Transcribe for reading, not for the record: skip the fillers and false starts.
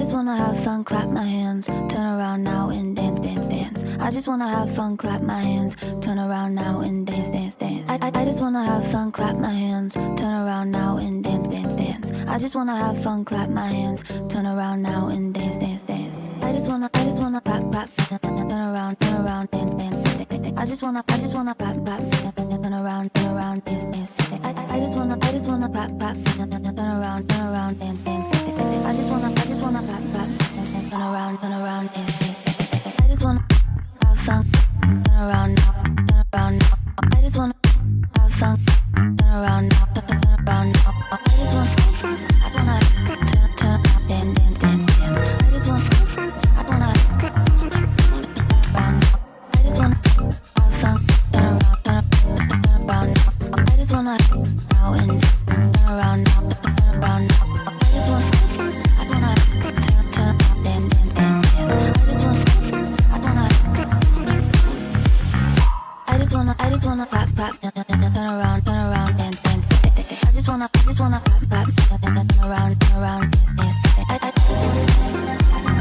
just wanna have fun, clap my hands, turn around now and dance, dance, dance. I just wanna have fun, clap my hands, turn around now and dance, dance, dance. I just wanna have fun, clap my hands, turn around now and dance, dance, dance. I just wanna have fun, clap my hands, turn around now and dance, dance, dance. I just wanna clap, clap, turn around, dance, dance, dance. I just wanna clap, clap, turn around, dance, dance, dance. I just wanna clap, clap, turn around, dance, dance. I just wanna clap, clap, turn around, dance, dance. I just wanna have fun, turn around now, turn around now. I just wanna have fun, turn around now, turn around now. I just wanna turn around, dance, dance, dance. I just wanna around now. I just wanna have fun, turn around now. I just wanna now and turn around now, turn around now. I just wanna turn around, dance, dance, dance. I just wanna clap, clap, turn around, dance, dance. I just wanna clap, clap, turn around, dance, dance. I just wanna